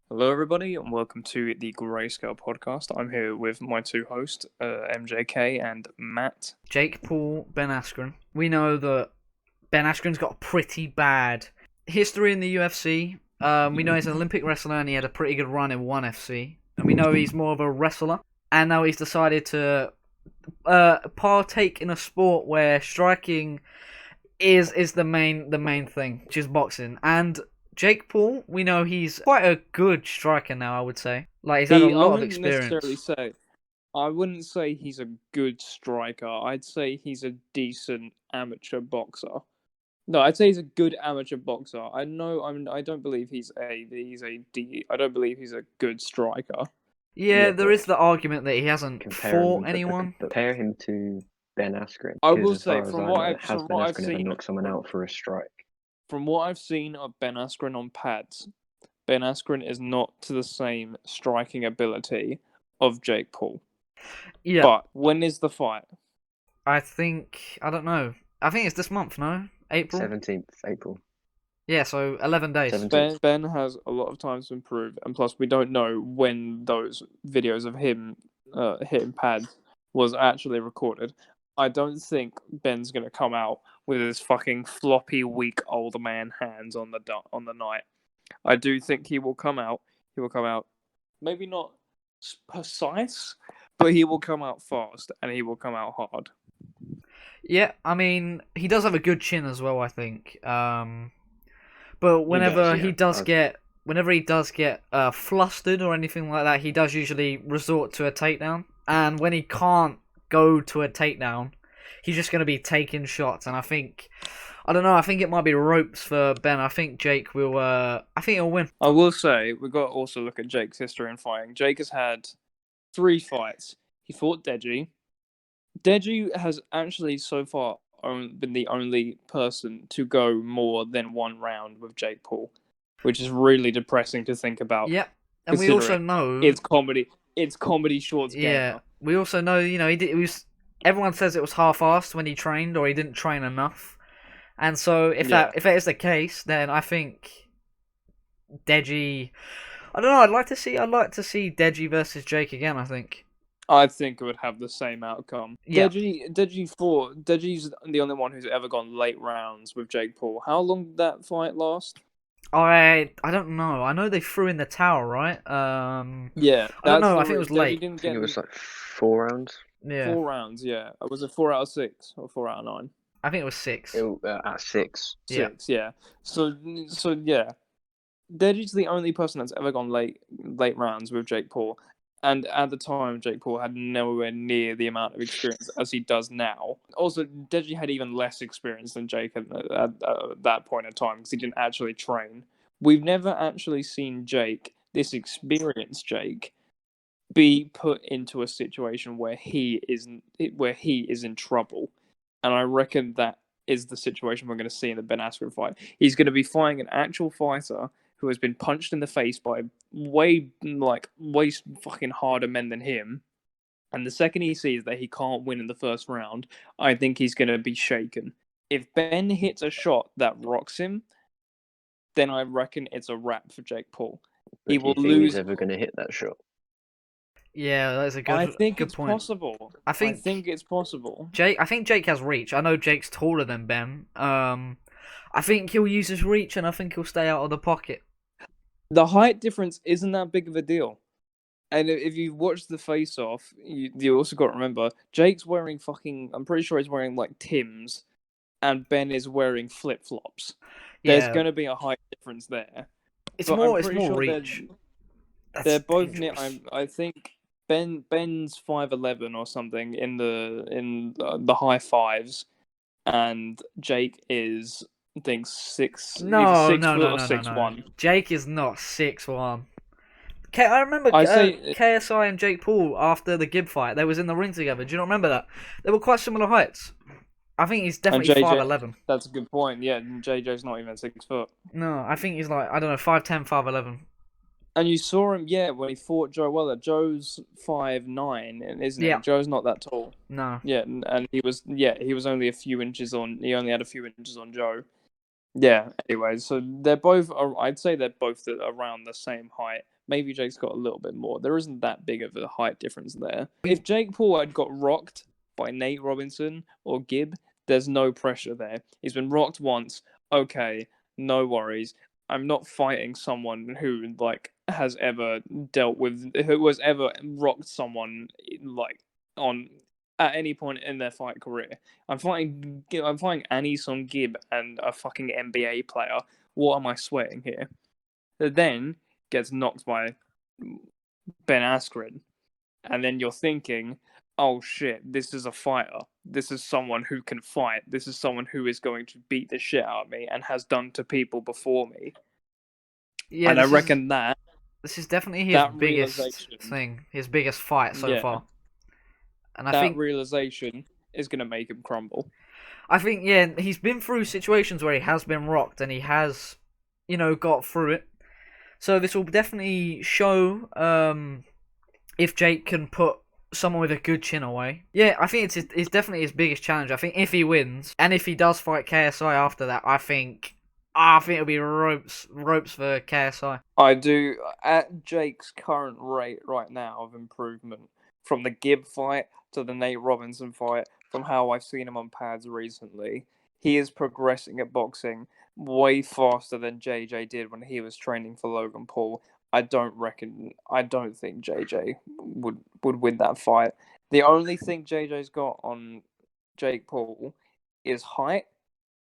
Hello, everybody, and welcome to the GreyScale Podcast. I'm here with my two hosts, MJK and Matt. Jake Paul, Ben Askren. We know that Ben Askren's got a pretty bad history in the UFC. We know he's an Olympic wrestler and he had a pretty good run in ONE FC. And we know he's more of a wrestler. And now he's decided to partake in a sport where striking is the main thing, which is boxing. And Jake Paul, we know he's quite a good striker now, I would say. Like, he's had a lot of experience. I wouldn't say he's a good striker. I'd say he's a decent amateur boxer. No, I'd say he's a good amateur boxer. I don't believe I don't believe he's a good striker. Yeah, there is the argument that he hasn't fought anyone. Compare him to Ben Askren. I will say, from what I've seen, ever knocked someone out for a strike. From what I've seen of Ben Askren on pads, Ben Askren is not to the same striking ability of Jake Paul. Yeah. But when is the fight? I don't know. I think it's this month, no? April? 17th April. Yeah, so 11 days. Ben has a lot of time to improve, and plus we don't know when those videos of him hitting pads was actually recorded. I don't think Ben's going to come out with his fucking floppy, weak old man hands on the night. I do think he will come out. He will come out, maybe not precise, but he will come out fast and he will come out hard. Yeah, I mean, he does have a good chin as well, I think. But whenever he does get flustered or anything like that, he does usually resort to a takedown. And when he can't go to a takedown, he's just going to be taking shots. And I think it might be ropes for Ben. I think Jake will. I think he'll win. I will say we've got to also look at Jake's history in fighting. Jake has had 3 fights. He fought Deji. Deji has actually so far been the only person to go more than 1 round with Jake Paul, which is really depressing to think about. Yeah, and we also know it's comedy. It's comedy shorts. Yeah, gamer. We also know it was. Everyone says it was half-assed when he trained, or he didn't train enough. And so if that is the case, then I think Deji. I don't know. I'd like to see Deji versus Jake again. I think it would have the same outcome. Yeah. Deji's the only one who's ever gone late rounds with Jake Paul. How long did that fight last? I don't know. I know they threw in the towel, right? Yeah. I don't know. I think it was late. I think it was like 4 rounds. Yeah. 4 rounds, yeah. Was it 4 out of 6 or 4 out of 9? I think it was 6. At 6. 6, yeah. So yeah. Deji's the only person that's ever gone late rounds with Jake Paul. And at the time, Jake Paul had nowhere near the amount of experience as he does now. Also, Deji had even less experience than Jake at that point in time because he didn't actually train. We've never actually seen Jake, this experienced Jake, be put into a situation where he is in trouble. And I reckon that is the situation we're going to see in the Ben Askren fight. He's going to be fighting an actual fighter who has been punched in the face by way fucking harder men than him. And the second he sees that he can't win in the first round, I think he's going to be shaken. If Ben hits a shot that rocks him, then I reckon it's a wrap for Jake Paul. He will lose. He's ever going to hit that shot? Yeah, that's a good point. I think it's possible. I think it's possible. I think Jake has reach. I know Jake's taller than Ben. I think he'll use his reach, and I think he'll stay out of the pocket. The height difference isn't that big of a deal. And if you watch the face-off, you also got to remember, Jake's wearing I'm pretty sure he's wearing like Timbs, and Ben is wearing flip-flops. Yeah. There's going to be a height difference there. It's more reach. They're both near. I think Ben's 5'11" or something in the high 5s, and Jake is, I think, 6. No. 6'1". Jake is not 6'1". I remember KSI and Jake Paul after the Gibb fight. They was in the ring together. Do you not remember that? They were quite similar heights. I think he's definitely 5'11". That's a good point. Yeah, JJ's not even 6 foot. No, I think he's like, I don't know, 5'10", 5'11". And you saw him, when he fought Joe Weller. Joe's 5'9", isn't he? Joe's not that tall. No. Yeah, and he was only a few inches on. He only had a few inches on Joe. Yeah. Anyway, so they're both. I'd say they're both around the same height. Maybe Jake's got a little bit more. There isn't that big of a height difference there. If Jake Paul had got rocked by Nate Robinson or Gibb, there's no pressure there. He's been rocked once. Okay, no worries. I'm not fighting someone who has ever who has ever rocked someone on at any point in their fight career. I'm fighting Annie Song Gibb and a fucking NBA player. What am I sweating here? Then gets knocked by Ben Askren, and then you're thinking, oh shit, this is a fighter. This is someone who can fight. This is someone who is going to beat the shit out of me and has done to people before me. Yeah, and I reckon this is definitely his biggest thing, his biggest fight so far. And I think realization is going to make him crumble. I think, yeah, he's been through situations where he has been rocked and he has, got through it. So this will definitely show if Jake can put someone with a good chin away. Yeah, I think it's definitely his biggest challenge. I think if he wins, and if he does fight KSI after that, I think it'll be ropes for KSI. I do. At Jake's current rate right now of improvement, from the Gibb fight to the Nate Robinson fight, from how I've seen him on pads recently, he is progressing at boxing way faster than JJ did when he was training for Logan Paul. I don't think JJ would win that fight. The only thing JJ's got on Jake Paul is height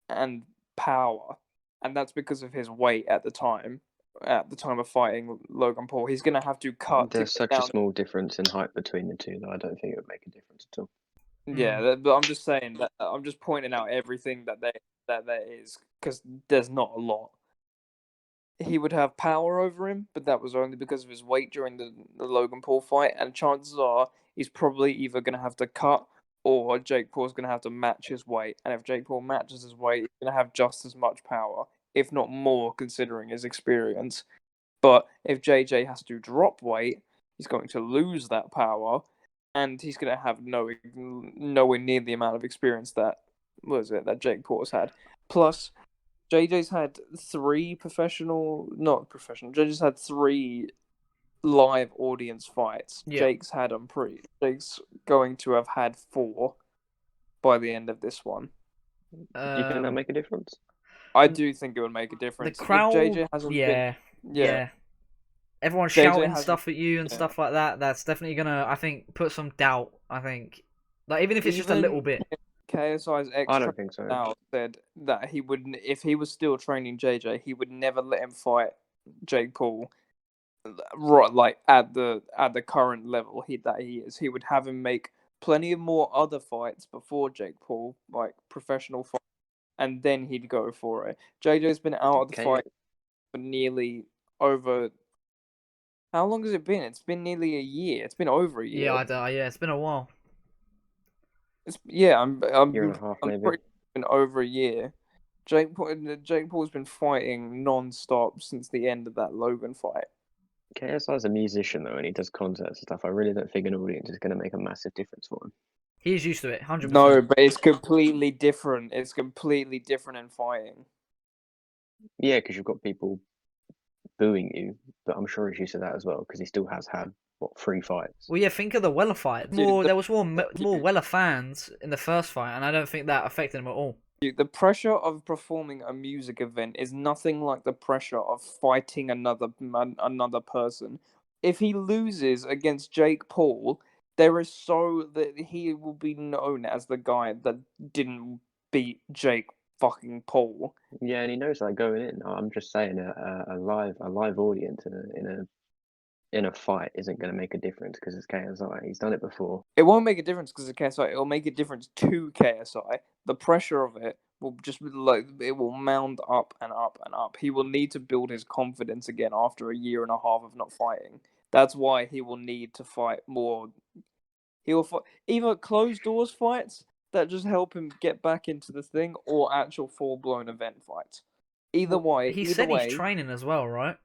and power, and that's because of his weight at the time. At the time of fighting Logan Paul, he's going to have to cut. There's such a small difference in height between the two that I don't think it would make a difference at all. Yeah, but I'm just saying that I'm just pointing out everything that there is, because there's not a lot. He would have power over him, but that was only because of his weight during the Logan Paul fight, and chances are he's probably either going to have to cut or Jake Paul's going to have to match his weight. And if Jake Paul matches his weight, he's going to have just as much power, if not more, considering his experience. But if JJ has to drop weight, he's going to lose that power, and he's going to have nowhere near the amount of experience that Jake Paul's had. Plus, JJ's had JJ's had 3 live audience fights. Yeah. Jake's going to have had 4 by the end of this one. Do you think that'll make a difference? I do think it would make a difference. The crowd, JJ hasn't yeah. Everyone shouting stuff at you and stuff like that. That's definitely gonna, I think, put some doubt. I think, even if it's just a little bit. KSI's I don't think so. Now said that he wouldn't, if he was still training JJ, he would never let him fight Jake Paul. Right, at the current level that he is, he would have him make plenty of more other fights before Jake Paul, like professional fights, and then he'd go for it. JJ's been out of the fight for nearly over. How long has it been? It's been nearly a year. It's been over a year. Yeah, it's been a while. Year and a half, maybe. It's been over a year. Jake Paul's been fighting non-stop since the end of that Logan fight. KSI's a musician though, and he does concerts and stuff. I really don't think an audience is going to make a massive difference for him. He's used to it, 100%. No, but it's completely different. It's completely different in fighting. Yeah, because you've got people booing you, but I'm sure he's used to that as well, because he still has had 3 fights. Well, yeah, think of the Weller fight. There was more Weller fans in the first fight, and I don't think that affected him at all. The pressure of performing a music event is nothing like the pressure of fighting another person. If he loses against Jake Paul, that he will be known as the guy that didn't beat Jake fucking Paul. Yeah, and he knows that going in. I'm just saying, a live audience in a fight isn't going to make a difference because it's KSI. He's done it before. It won't make a difference because it's KSI. It'll make a difference to KSI. The pressure of it will just it will mount up and up and up. He will need to build his confidence again after a year and a half of not fighting. That's why he will need to fight more. He will fight either closed doors fights that just help him get back into the thing, or actual full-blown event fights. Either way. He said he's training as well, right?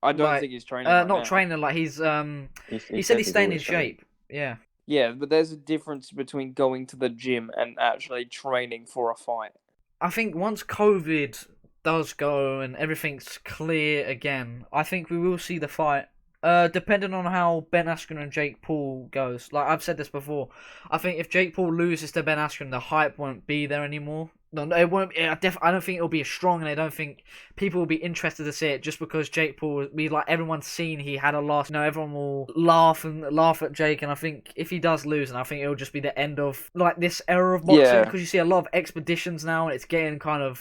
I don't think he's training. Not training, he's he said he's staying in shape. Yeah. Yeah, but there's a difference between going to the gym and actually training for a fight. I think once COVID does go and everything's clear again, I think we will see the fight. Depending on how Ben Askren and Jake Paul goes. Like I've said this before, I think if Jake Paul loses to Ben Askren, the hype won't be there anymore. No, it won't. I don't think it'll be as strong, and I don't think people will be interested to see it just because Jake Paul will be like everyone's seen he had a loss. Everyone will laugh at Jake, and I think if he does lose, and I think it'll just be the end of like this era of boxing Yeah. because you see a lot of expeditions now, and it's getting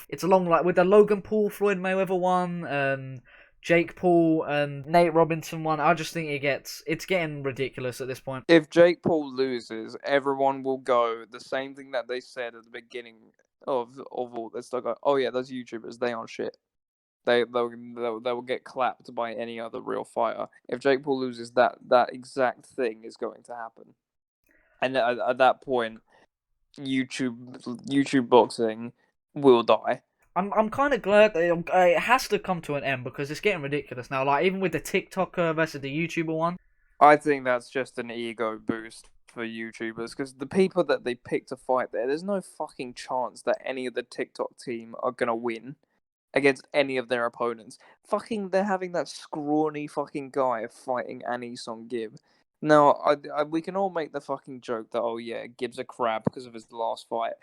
it's along like with the Logan Paul Floyd Mayweather one and Jake Paul and Nate Robinson one. I just think it's getting ridiculous at this point. If Jake Paul loses, everyone will go the same thing that they said at the beginning of all this. They'll go, "Oh yeah, those YouTubers, they aren't shit. They will get clapped by any other real fighter." If Jake Paul loses, that exact thing is going to happen, and at that point, YouTube boxing will die. I'm kind of glad that it has to come to an end because it's getting ridiculous now. Like even with the TikToker versus the YouTuber one. I think that's just an ego boost for YouTubers because the people that they pick to fight there's no fucking chance that any of the TikTok team are gonna win against any of their opponents. Fucking, they're having that scrawny fucking guy fighting Song Gibb. Now, we can all make the fucking joke that, oh yeah, Gibb's a crab because of his last fight.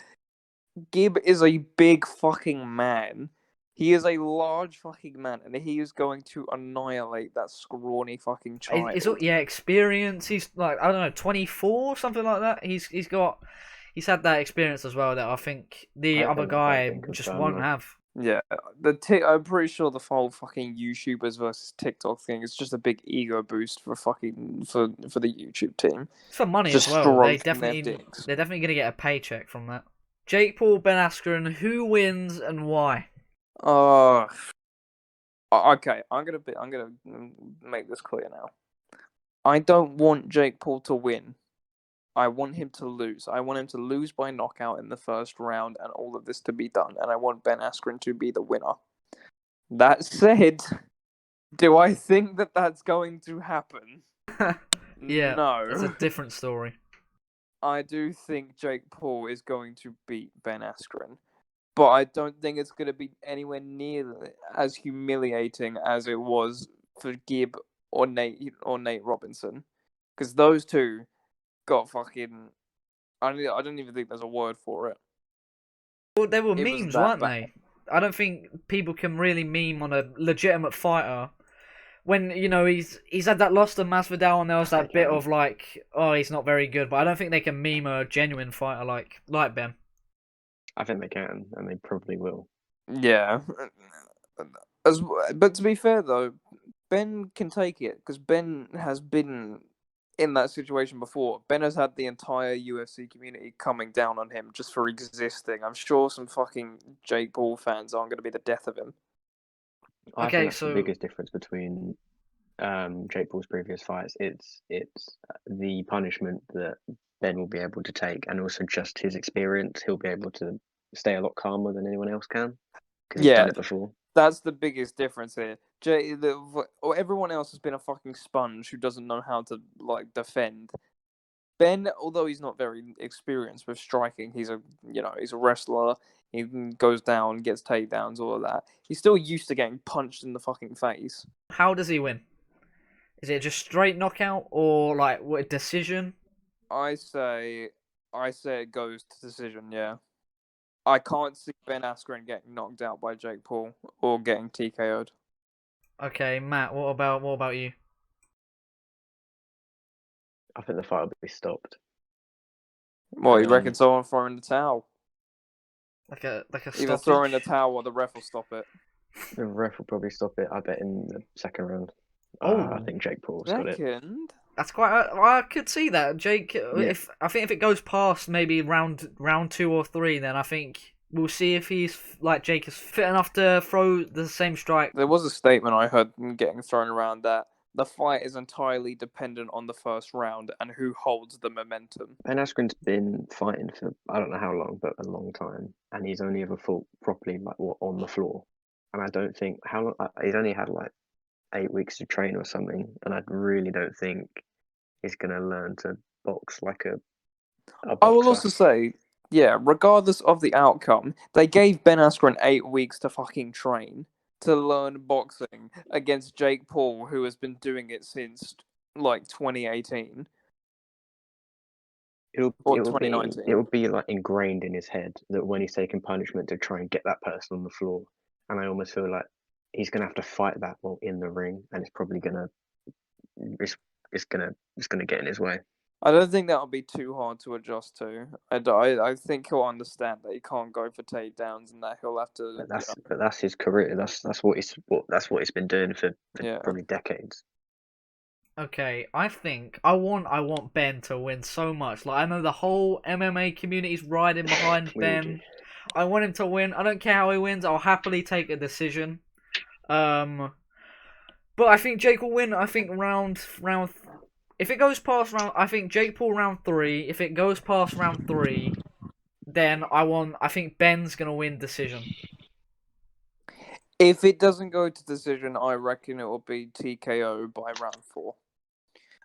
Gibb is a big fucking man. He is a large fucking man, and he is going to annihilate that scrawny fucking child. Experience. He's like, I don't know, 24, something like that. He's had that experience as well that I think the other guy just won't have. Yeah, I'm pretty sure the whole fucking YouTubers versus TikTok thing is just a big ego boost for for the YouTube team. It's for money just as well. They're definitely gonna get a paycheck from that. Jake Paul, Ben Askren, who wins and why? Okay, I'm gonna make this clear now. I don't want Jake Paul to win. I want him to lose. I want him to lose by knockout in the first round and all of this to be done. And I want Ben Askren to be the winner. That said, do I think that that's going to happen? Yeah, no. It's a different story. I do think Jake Paul is going to beat Ben Askren. But I don't think it's going to be anywhere near as humiliating as it was for Gibb or Nate Robinson. Because those two got fucking... I don't even think there's a word for it. Well, they were memes, weren't they? I don't think people can really meme on a legitimate fighter when, he's had that loss to Masvidal and there was that bit of like, oh, he's not very good, but I don't think they can meme a genuine fighter like Ben. I think they can, and they probably will. Yeah. But to be fair, though, Ben can take it, because Ben has been in that situation before. Ben has had the entire UFC community coming down on him just for existing. I'm sure some fucking Jake Paul fans aren't going to be the death of him. I think that's the biggest difference between Jake Paul's previous fights. It's the punishment that Ben will be able to take, and also just his experience. He'll be able to stay a lot calmer than anyone else can because he's done it before. That's the biggest difference here. Everyone else has been a fucking sponge who doesn't know how to defend. Ben, although he's not very experienced with striking, he's a wrestler. He goes down, gets takedowns, all of that. He's still used to getting punched in the fucking face. How does he win? Is it just straight knockout or a decision? I say it goes to decision. Yeah, I can't see Ben Askren getting knocked out by Jake Paul or getting TKO'd. Okay, Matt. What about you? I think the fight will be stopped. Well, you reckon someone throwing the towel? Like a either throwing the towel or the ref will stop it. The ref will probably stop it. I bet in the second round. I think Jake Paul's got it. That's quite. I could see that Jake. Yeah. If it goes past maybe round 2 or 3, then I think we'll see if he's Jake is fit enough to throw the same strike. There was a statement I heard getting thrown around that the fight is entirely dependent on the first round and who holds the momentum. Ben Askren's been fighting for I don't know how long, but a long time, and he's only ever fought properly on the floor. And I don't think how long he's only had 8 weeks to train or something, and I really don't think he's going to learn to box like a boxer. I will also say, Yeah, regardless of the outcome, they gave Ben Askren 8 weeks to fucking train to learn boxing against Jake Paul, who has been doing it since like 2018 or 2019. It will be like ingrained in his head that when he's taking punishment to try and get that person on the floor, and I almost feel like he's gonna have to fight that while in the ring, and it's probably gonna get in his way. I don't think that'll be too hard to adjust to. I think he'll understand that he can't go for takedowns and that he'll have to. But that's his career. That's what he's been doing for probably decades. Okay, I think I want Ben to win so much. Like, I know the whole MMA community's riding behind Ben. I want him to win. I don't care how he wins. I'll happily take a decision. But I think Jake will win. I think round. If it goes past round, I think Jake Paul round 3. If it goes past round 3, then I think Ben's gonna win decision. If it doesn't go to decision, I reckon it will be TKO by round 4.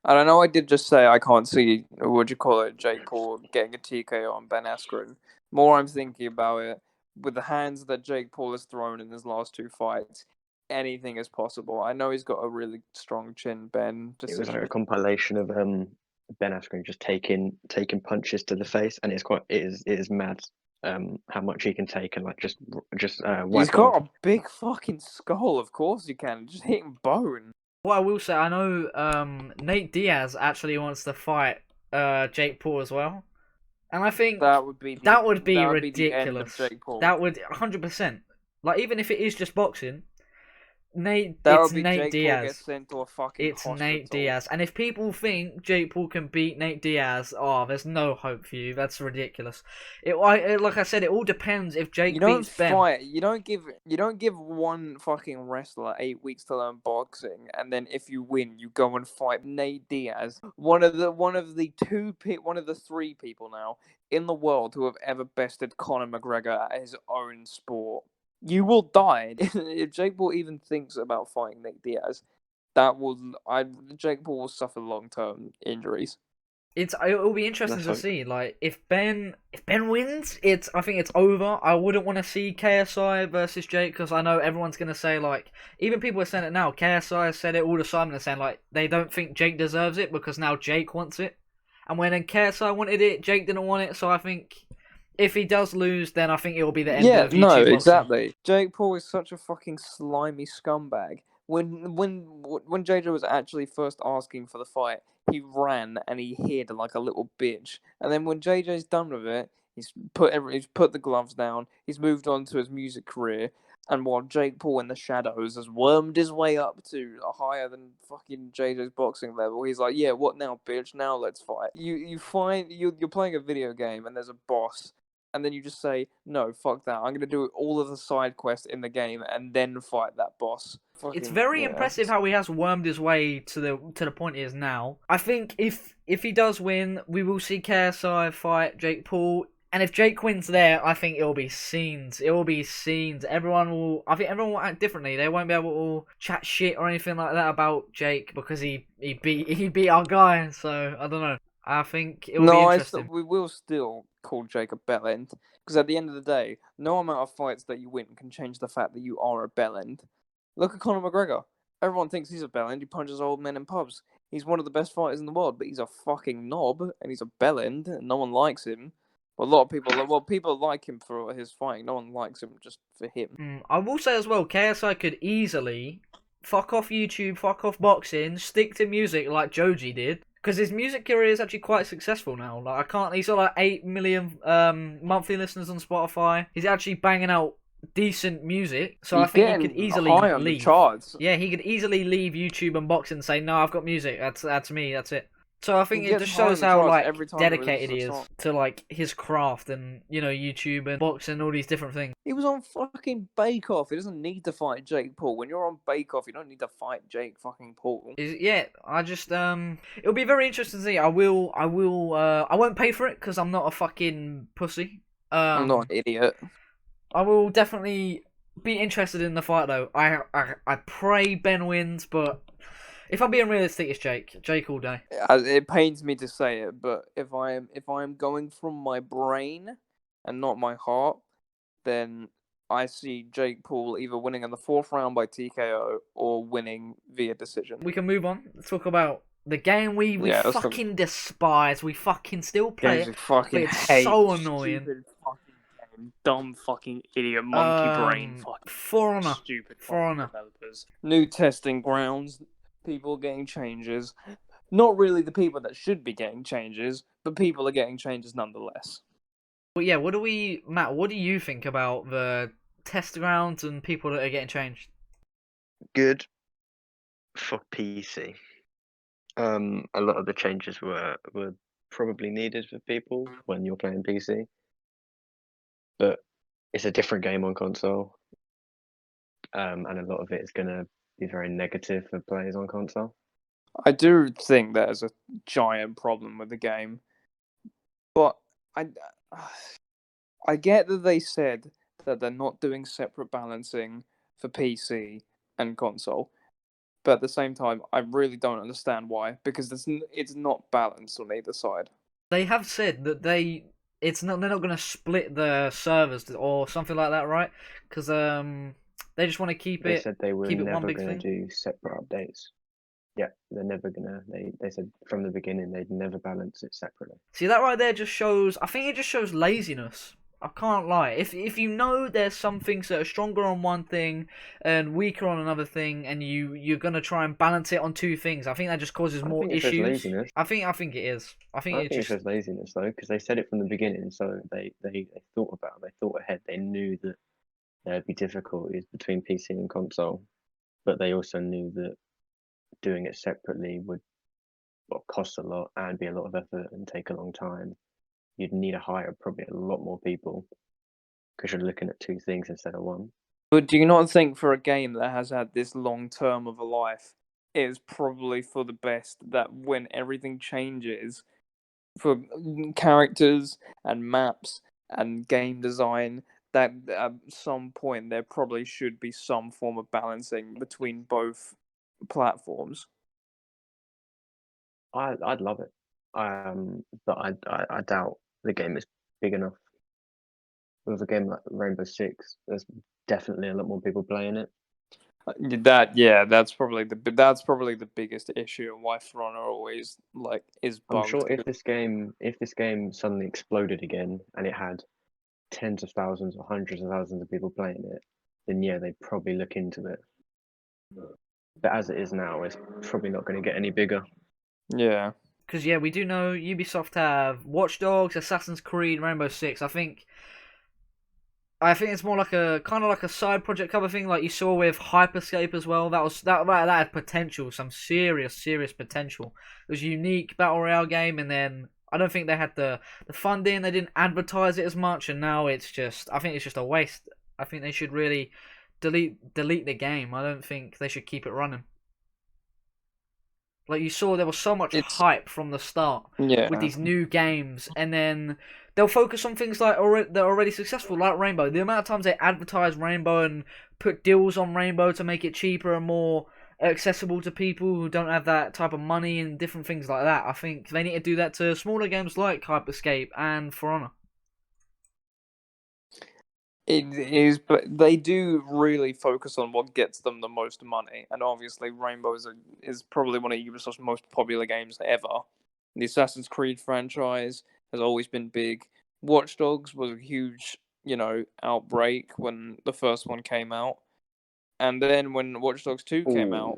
And I know I did just say I can't see, Jake Paul getting a TKO on Ben Askren. More I'm thinking about it, with the hands that Jake Paul has thrown in his last 2 fights, anything is possible. I know he's got a really strong chin, Ben. It was like a compilation of Ben Askren just taking punches to the face, and it is mad how much he can take and like just he's got a big fucking skull. Of course he can, just hitting bone. What I will say, I know Nate Diaz actually wants to fight Jake Paul as well, and I think that would be ridiculous. That would 100%. Like, even if it is just boxing. Nate Diaz. It's Nate Diaz. And if people think Jake Paul can beat Nate Diaz, there's no hope for you. That's ridiculous. Like I said, it all depends if Jake beats Ben. You don't give one fucking wrestler 8 weeks to learn boxing, and then if you win, you go and fight Nate Diaz, one of the 3 people now in the world who have ever bested Conor McGregor at his own sport. You will die if Jake Paul even thinks about fighting Nate Diaz. Jake Paul will suffer long-term injuries. It will be interesting to see. Like, if Ben wins, I think it's over. I wouldn't want to see KSI versus Jake, because I know everyone's gonna say, like, even people are saying it now. KSI has said it all the time. They're saying, like, they don't think Jake deserves it because now Jake wants it, and when KSI wanted it, Jake didn't want it. So I think if he does lose, then I think it will be the end of YouTube. Yeah, no, exactly. Jake Paul is such a fucking slimy scumbag. When JJ was actually first asking for the fight, he ran and he hid like a little bitch. And then when JJ's done with it, he's put the gloves down. He's moved on to his music career. And while Jake Paul in the shadows has wormed his way up to higher than fucking JJ's boxing level, he's like, yeah, what now, bitch? Now let's fight. You're playing a video game and there's a boss. And then you just say, no, fuck that. I'm going to do all of the side quests in the game and then fight that boss. It's very impressive how he has wormed his way to the point he is now. I think if he does win, we will see KSI fight Jake Paul. And if Jake wins there, I think it will be scenes. It will be scenes. I think everyone will act differently. They won't be able to chat shit or anything like that about Jake because he beat our guy. So, I don't know. I think it will be interesting. We will still call Jake a bellend, because at the end of the day, no amount of fights that you win can change the fact that you are a bellend. Look at Conor McGregor. Everyone thinks he's a bellend. He punches old men in pubs. He's one of the best fighters in the world, but he's a fucking knob, and he's a bellend, and no one likes him. A lot of people like him for his fighting. No one likes him just for him. I will say as well, KSI could easily fuck off YouTube, fuck off boxing, stick to music like Joji did. Because his music career is actually quite successful now. He's got like 8 million monthly listeners on Spotify. He's actually banging out decent music. So I think he could easily leave. The charts. Yeah, he could easily leave YouTube and boxing and say, no, I've got music. That's me. That's it. So I think it just shows how dedicated he is to his craft and YouTube and boxing and all these different things. He was on fucking Bake Off. He doesn't need to fight Jake Paul. When you're on Bake Off, you don't need to fight Jake fucking Paul. I just it'll be very interesting to see. I won't pay for it because I'm not a fucking pussy. I'm not an idiot. I will definitely be interested in the fight though. I pray Ben wins, but if I'm being realistic, it's Jake all day. It pains me to say it, but if I'm going from my brain, and not my heart, then I see Jake Paul either winning in the 4th round by TKO or winning via decision. We can move on. Let's talk about the game we fucking despise. We fucking still play it, but it's so annoying. Stupid fucking game. Dumb fucking idiot monkey brain fucking For Honor. Stupid For Honor. developers. New testing grounds, people getting changes. Not really the people that should be getting changes, but people are getting changes nonetheless. But yeah, Matt, what do you think about the test grounds and people that are getting changed? Good for PC. A lot of the changes were probably needed for people when you're playing PC, but it's a different game on console, and a lot of it is going to be very negative for players on console. I do think there's a giant problem with the game, but I get that they said that they're not doing separate balancing for PC and console, but at the same time, I really don't understand why, because it's not balanced on either side. They have said that they're not going to split the servers or something like that, right? Because they just want to keep it. They said they were never going to do separate updates. Yeah, they're never gonna. They said from the beginning they'd never balance it separately. See, that right there just shows. I think it just shows laziness. I can't lie. If you know there's some things that are stronger on one thing and weaker on another thing, and you're gonna try and balance it on two things, I think that just causes more issues. Laziness. I think it is. I think it shows laziness though, because they said it from the beginning, so they thought about it. They thought ahead. They knew that there'd be difficulties between PC and console, but they also knew that doing it separately would cost a lot and be a lot of effort and take a long time. You'd need to hire probably a lot more people because you're looking at two things instead of one. But do you not think for a game that has had this long term of a life, it is probably for the best that when everything changes for characters and maps and game design, that at some point there probably should be some form of balancing between both platforms? I'd love it, but I doubt the game is big enough. With a game like Rainbow Six, there's definitely a lot more people playing it. That's probably the biggest issue, and why For Honor always is bugged. I'm sure if this game suddenly exploded again and it had tens of thousands or hundreds of thousands of people playing it, then yeah, they'd probably look into it. But as it is now, it's probably not going to get any bigger. Yeah. Because we do know Ubisoft have Watch Dogs, Assassin's Creed, Rainbow Six. I think it's more like a kind of like a side project cover thing, like you saw with Hyperscape as well. That had potential, some serious potential. It was a unique battle royale game, and then I don't think they had the funding. They didn't advertise it as much, and now I think it's just a waste. I think they should really delete the game. I don't think they should keep it running. Like you saw, there was so much hype from the start with these new games, and then they'll focus on things like they're already successful, like Rainbow. The amount of times they advertise Rainbow and put deals on Rainbow to make it cheaper and more accessible to people who don't have that type of money and different things like that. I think they need to do that to smaller games like Hyperscape and For Honor. It is, but they do really focus on what gets them the most money, and obviously Rainbow is probably one of Ubisoft's most popular games ever. The Assassin's Creed franchise has always been big. Watch Dogs was a huge, outbreak when the first one came out, and then when Watch Dogs 2 came out,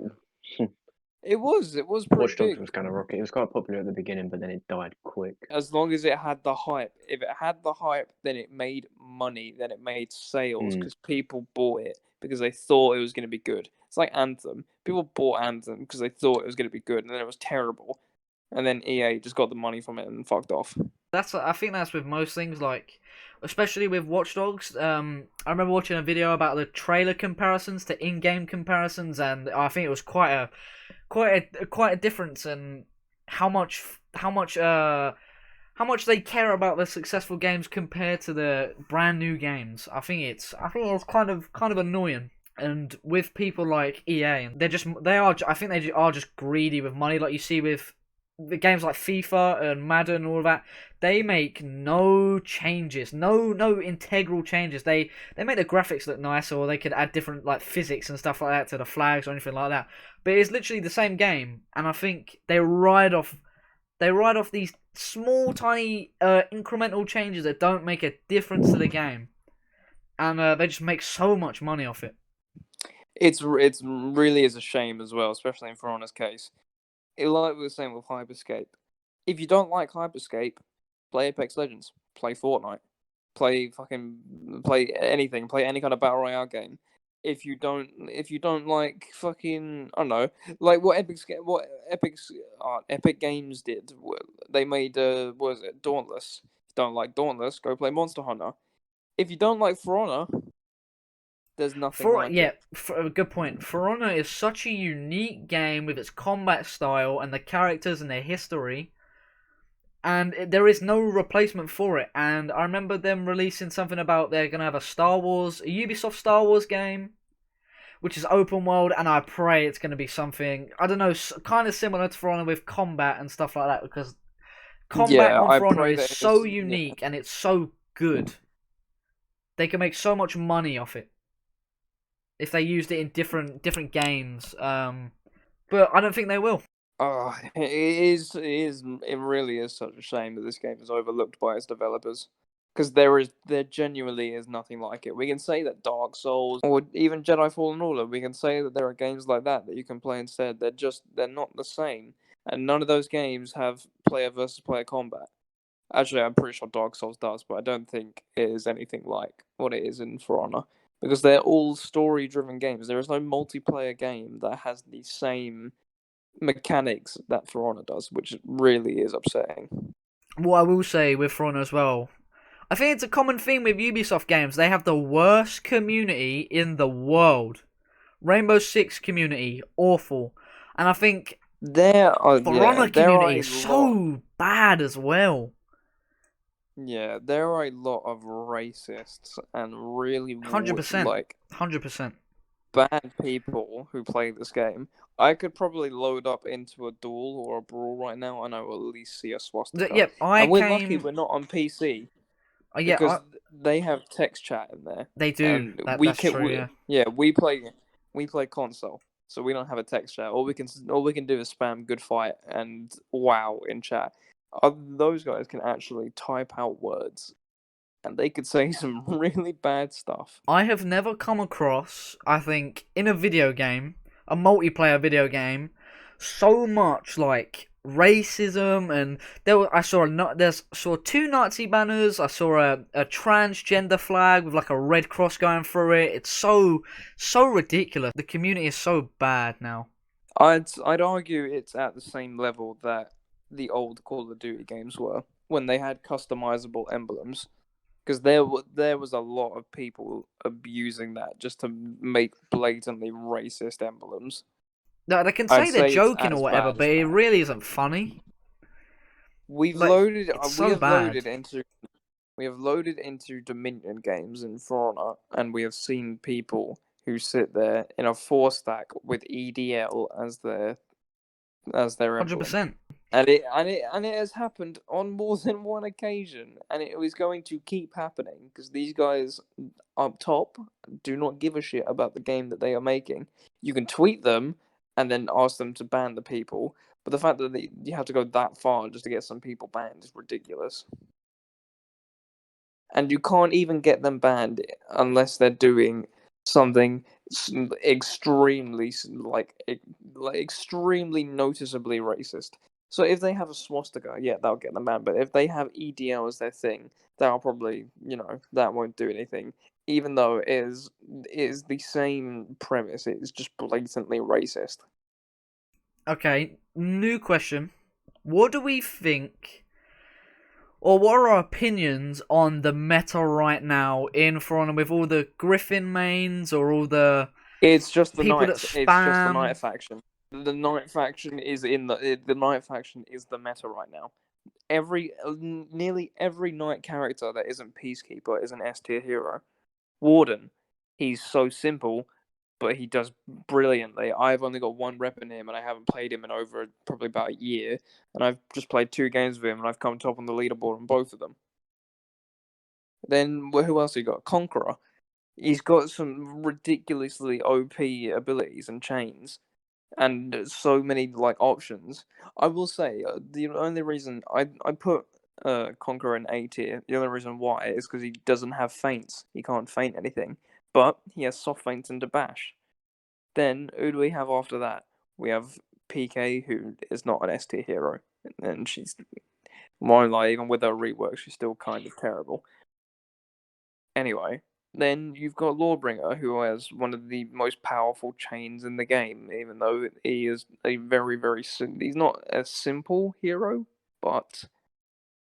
it was pretty Watch Dogs big. was kind of rocky. It was quite popular at the beginning, but then it died quick. As long as it had the hype. If it had the hype, then it made money, then it made sales, because people bought it because they thought it was going to be good. It's like Anthem. People bought Anthem because they thought it was going to be good, and then it was terrible. And then EA just got the money from it and fucked off. I think that's with most things, like especially with Watch Dogs. I remember watching a video about the trailer comparisons to in-game comparisons, and I think it was quite a difference in how much they care about the successful games compared to the brand new games. I think it's kind of annoying. And with people like EA, I think they are just greedy with money, like you see with the games like FIFA and Madden and all of that, they make no changes, no integral changes. They make the graphics look nicer, or they could add different like physics and stuff like that to the flags or anything like that. But it's literally the same game, and I think they ride off these small, tiny, incremental changes that don't make a difference to the game, and they just make so much money off it. It's really is a shame as well, especially in For Honor's case. Like we were saying with Hyperscape, if you don't like Hyperscape, play Apex Legends, play Fortnite, play anything, play any kind of battle royale game. If you don't like fucking, I don't know, like what Epic Games did, they made what was it, Dauntless. If you don't like Dauntless, go play Monster Hunter. If you don't like For Honor, there's nothing like it. Yeah, good point. For Honor is such a unique game with its combat style and the characters and their history, and there is no replacement for it. And I remember them releasing something about they're going to have a Ubisoft Star Wars game, which is open world, and I pray it's going to be something, I don't know, kind of similar to For Honor with combat and stuff like that, because combat on For Honor is so unique and it's so good. They can make so much money off it if they used it in different games, but I don't think they will. Oh, it really is such a shame that this game is overlooked by its developers, because there genuinely is nothing like it. We can say that Dark Souls or even Jedi Fallen Order, we can say that there are games like that you can play instead. They're not the same, and none of those games have player versus player combat. Actually, I'm pretty sure Dark Souls does, but I don't think it is anything like what it is in For Honor, because they're all story-driven games. There is no multiplayer game that has the same mechanics that For Honor does, which really is upsetting. What I will say with For Honor as well, I think it's a common theme with Ubisoft games. They have the worst community in the world. Rainbow Six community, awful. And I think For Honor community is so bad as well. Yeah, there are a lot of racists and really 100%. Like 100%. bad people who play this game. I could probably load up into a duel or a brawl right now, and I will at least see a swastika. Yeah, we're lucky we're not on PC. Yeah, because they have text chat in there. They do. And that's true. We play console, so we don't have a text chat. All we can do is spam "good fight" and "wow" in chat. Those guys can actually type out words, and they could say some really bad stuff. I have never come across, I think, in a video game, a multiplayer video game, so much like racism, and I saw two Nazi banners. I saw a transgender flag with like a red cross going through it. It's so ridiculous. The community is so bad now. I'd argue it's at the same level that the old Call of Duty games were, when they had customizable emblems, because there was a lot of people abusing that just to make blatantly racist emblems. No, they can say they're joking or whatever, but it really isn't funny. We have loaded into Dominion games in For Honor, and we have seen people who sit there in a 4-stack with EDL as their emblem. 100%. And it has happened on more than one occasion, and it was going to keep happening, because these guys up top do not give a shit about the game that they are making. You can tweet them and then ask them to ban the people, but the fact that you have to go that far just to get some people banned is ridiculous. And you can't even get them banned unless they're doing something extremely extremely noticeably racist. So if they have a swastika, yeah, that'll get them banned. But if they have EDL as their thing, that'll probably, that won't do anything. Even though it is the same premise, it's just blatantly racist. Okay, new question. What do we think, or what are our opinions on the meta right now in For Honor, with all the Griffin mains or all the It's just the people Knight. that spam? It's just the Knight faction. The Knight faction is the Knight faction is the meta right now. Nearly every Knight character that isn't Peacekeeper is an S tier hero. Warden, he's so simple, but he does brilliantly. I've only got one rep in him, and I haven't played him in over probably about a year, and I've just played 2 games with him, and I've come top on the leaderboard on both of them. Then who else you got? Conqueror. He's got some ridiculously OP abilities and chains, and so many like options. I will say the only reason I put Conqueror in A tier, the only reason why is because he doesn't have feints. He can't feint anything, but he has soft feints and bash. Then who do we have after that? We have PK, who is not an S tier hero, and she's more like even with her rework, she's still kind of terrible. Anyway, then you've got Lawbringer, who has one of the most powerful chains in the game, even though he is a very, very he's not a simple hero, but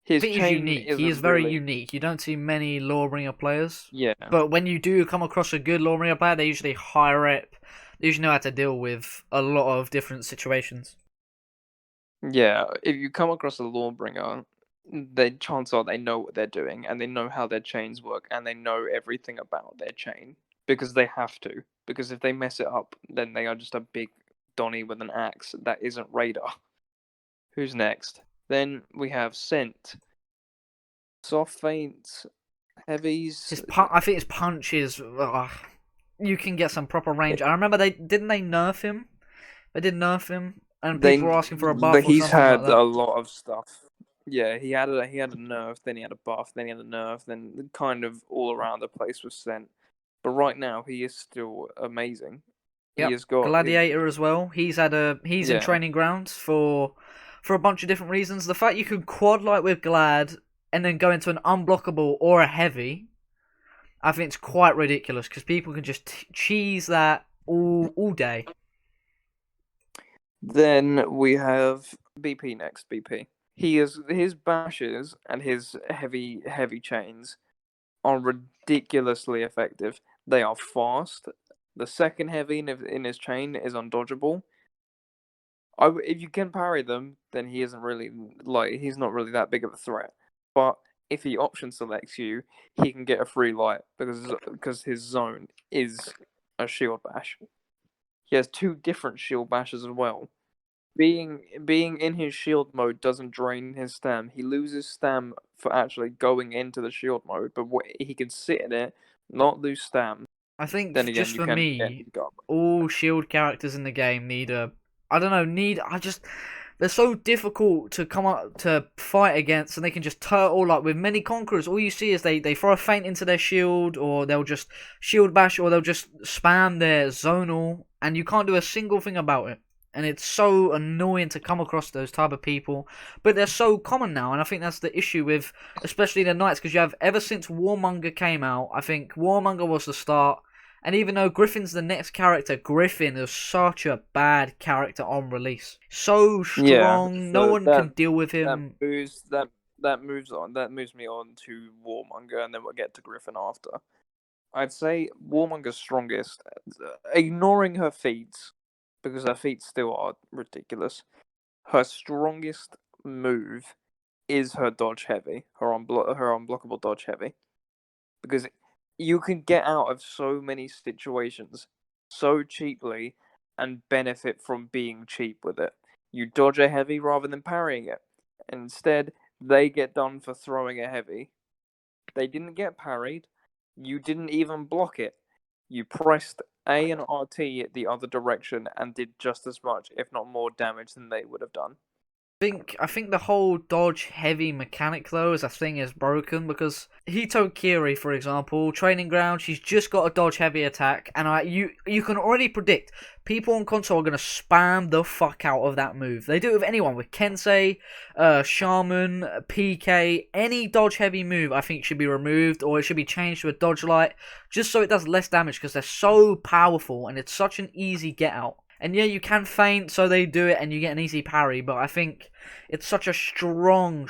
his It is chain unique. is He is very really... unique. You don't see many Lawbringer players. Yeah. But when you do come across a good Lawbringer player, they usually high rep. They usually know how to deal with a lot of different situations. Yeah, if you come across a Lawbringer, the chances are they know what they're doing, and they know how their chains work, and they know everything about their chain. Because they have to. Because if they mess it up, then they are just a big Donny with an axe that isn't Radar. Who's next? Then we have Scent. Soft feints, heavies. I think his punch is... you can get some proper range. I remember they nerf him? They did nerf him, and people were asking for a buff or he's something had like that. a lot of stuff. Yeah, he had a nerf, then he had a buff, then he had a nerf, then kind of all around the place was Scent. But right now he is still amazing. Yep. He has got Gladiator as well. He's in training grounds for a bunch of different reasons. The fact you can quad light with Glad and then go into an unblockable or a heavy, I think it's quite ridiculous because people can just cheese that all day. Then we have BP next. BP. His bashes and his heavy chains are ridiculously effective. They are fast. The second heavy in his chain is undodgeable. If you can parry them, then he isn't really he's not really that big of a threat. But if he option selects you, he can get a free light because his zone is a shield bash. He has 2 different shield bashes as well. Being in his shield mode doesn't drain his stam. He loses stam for actually going into the shield mode, but he can sit in it, not lose stam. I think Then again, just for me, all shield characters in the game need they're so difficult to come up to fight against, and they can just turtle like with many conquerors. All you see is they throw a feint into their shield, or they'll just shield bash, or they'll just spam their zonal, and you can't do a single thing about it. And it's so annoying to come across those type of people. But they're so common now, and I think that's the issue with, especially the Knights, because you have, ever since Warmonger came out, I think Warmonger was the start. And even though Griffin's the next character, Griffin is such a bad character on release. So strong, no one can deal with him. That moves me on to Warmonger, and then we'll get to Griffin after. I'd say Warmonger's strongest, ignoring her feats, because her feet still are ridiculous. Her strongest move is her dodge heavy, her unblockable dodge heavy, because you can get out of so many situations so cheaply and benefit from being cheap with it. You dodge a heavy rather than parrying it. Instead, they get done for throwing a heavy. They didn't get parried. You didn't even block it. You pressed A and RT the other direction and did just as much, if not more damage than they would have done. I think the whole dodge heavy mechanic though as a thing is broken, because Hito Kiri, for example, training ground, she's just got a dodge heavy attack, and you can already predict people on console are gonna spam the fuck out of that move. They do it with anyone, with Kensei, Shaman, PK, any dodge heavy move I think should be removed, or it should be changed to a dodge light, just so it does less damage, because they're so powerful and it's such an easy get out. And yeah, you can feint, so they do it, and you get an easy parry. But I think it's such a strong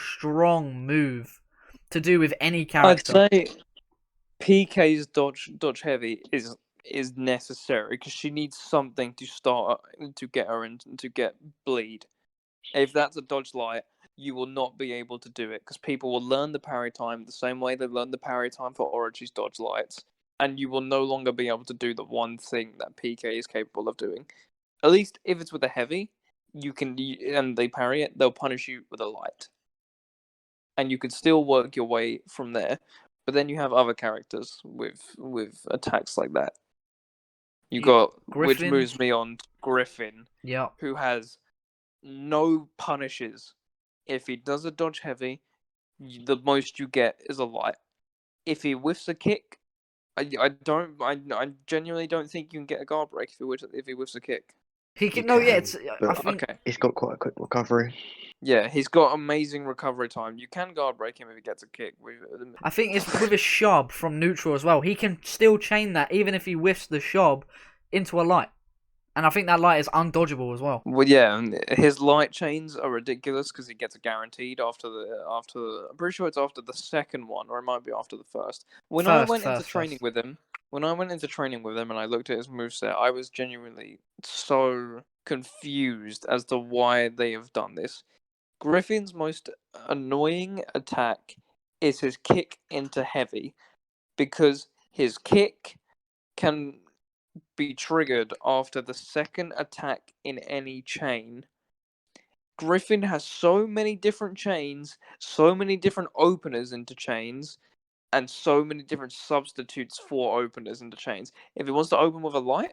move to do with any character. I'd say PK's dodge heavy is necessary, because she needs something to start to get her in, to get bleed. If that's a dodge light, you will not be able to do it, because people will learn the parry time the same way they learn the parry time for Orochi's dodge lights. and you will no longer be able to do the one thing that PK is capable of doing. At least if it's with a heavy, and they parry it, they'll punish you with a light. And you can still work your way from there. But then you have other characters with attacks like that. You got Griffin, which moves me on to Griffin, who has no punishes. If he does a dodge heavy, the most you get is a light. If he whiffs a kick, I genuinely don't think you can get a guard break if he whiffs a kick. He can. No, yeah, I think he's got quite a quick recovery. Yeah, he's got amazing recovery time. You can guard break him if he gets a kick. I think it's with a shove from neutral as well. He can still chain that even if he whiffs the shove into a light. And I think that light is undodgeable as well. Well, yeah, his light chains are ridiculous because he gets it guaranteed after I'm pretty sure it's after the second one, or it might be after the first. When I went into training with him and I looked at his moveset, I was genuinely so confused as to why they have done this. Griffin's most annoying attack is his kick into heavy, because his kick can be triggered after the second attack in any chain. Griffin has so many different chains, so many different openers into chains, and so many different substitutes for openers into chains. If he wants to open with a light,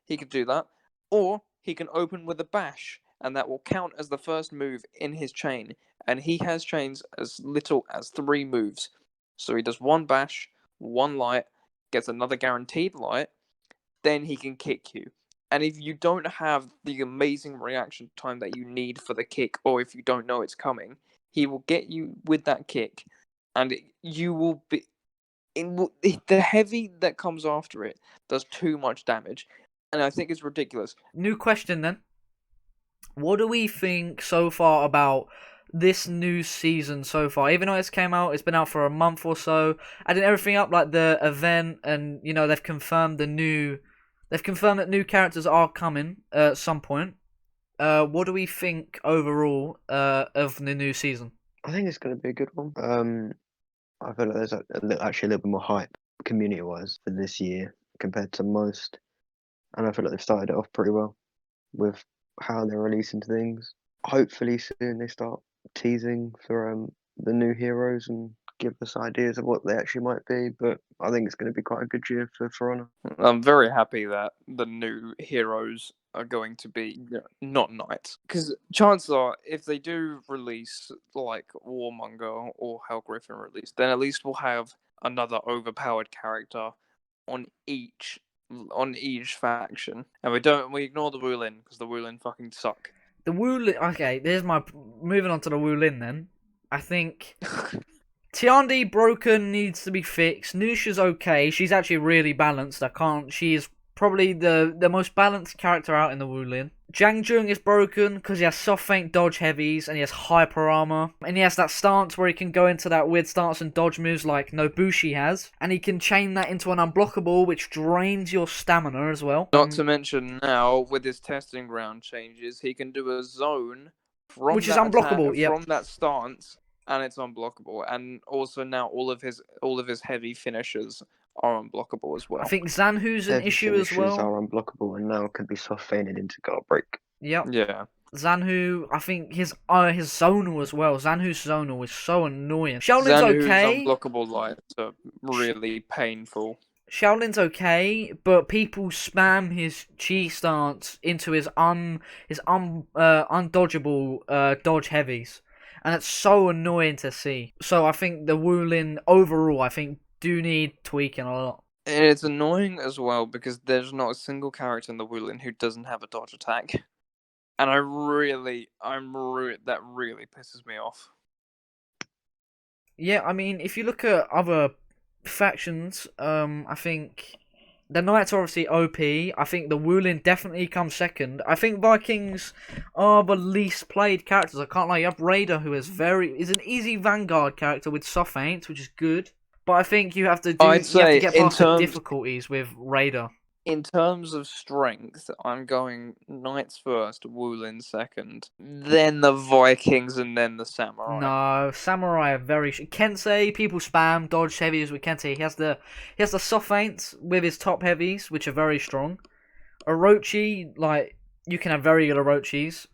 he can do that, or he can open with a bash, and that will count as the first move in his chain. And he has chains as little as 3 moves. So he does 1 bash, 1 light, gets another guaranteed light, then he can kick you. And if you don't have the amazing reaction time that you need for the kick, or if you don't know it's coming, he will get you with that kick, and you will be... the heavy that comes after it does too much damage, and I think it's ridiculous. New question then. What do we think so far about this new season so far? Even though it's been out for a month or so, adding everything up, like the event, and they've confirmed that new characters are coming at some point. What do we think overall of the new season? I think it's going to be a good one. I feel like there's actually a little bit more hype community-wise for this year compared to most, and I feel like they've started it off pretty well with how they're releasing things. Hopefully soon they start teasing for the new heroes and give us ideas of what they actually might be, but I think it's going to be quite a good year for Honor. I'm very happy that the new heroes are going to be not knights, because chances are, if they do release like Warmonger or Hell Griffin release, then at least we'll have another overpowered character on each faction, and we ignore the Wulin because the Wulin fucking suck. The Wulin, okay, moving on to the Wulin then. I think Tiandi broken, needs to be fixed. Nusha's okay. She's actually really balanced. She's probably the most balanced character out in the Wulin. Zhang Zheng is broken because he has soft feint dodge heavies and he has hyper armor. And he has that stance where he can go into that weird stance and dodge moves like Nobushi has. And he can chain that into an unblockable, which drains your stamina as well. Not to mention now, with his testing ground changes, he can do a zone which is unblockable, from that stance, and it's unblockable. And also now all of his heavy finishers are unblockable as well. I think Zanhu's an issue as well. Are unblockable and now can be soft feinted into guard break. Yep. Yeah. Zanhu, I think his zonal as well. Zanhu's zonal is so annoying. Shaolin's okay. Unblockable lights are really painful. Shaolin's okay, but people spam his chi stance into his undodgeable dodge heavies, and it's so annoying to see. So I think the Wulin overall, do need tweaking a lot. And it's annoying as well because there's not a single character in the Wulin who doesn't have a dodge attack, and that really pisses me off. Yeah, I mean, if you look at other factions, I think the Knights are obviously OP. I think the Wulin definitely comes second. I think Vikings are the least played characters. I can't lie. You have Raider, who is an easy Vanguard character with soft feints, which is good. But I think you have to get past the difficulties with Raider. In terms of strength, I'm going Knights first, Wulin second, then the Vikings, and then the Samurai. No, Samurai are very... Kensei, people spam dodge heavies with Kensei. He has the soft feints with his top heavies, which are very strong. Orochi, like, you can have very good Orochis.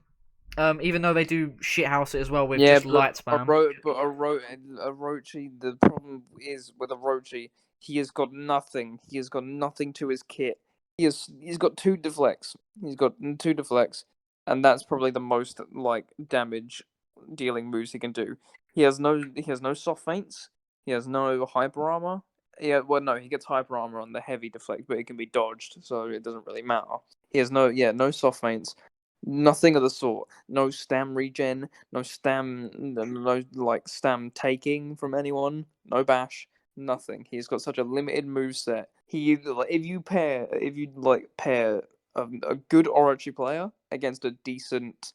Even though they do shithouse it as well with just light spam. Orochi, the problem is with Orochi, he has got nothing. He has got nothing to his kit. He's got 2 deflects. He's got 2 deflects, and that's probably the most like damage dealing moves he can do. He has no soft feints. He has no hyper armor. Yeah, well, no, he gets hyper armor on the heavy deflect, but it can be dodged, so it doesn't really matter. He has no soft feints. Nothing of the sort. No stam regen. No stam taking from anyone. No bash. Nothing. He's got such a limited moveset. If you pair a good Orochi player against a decent,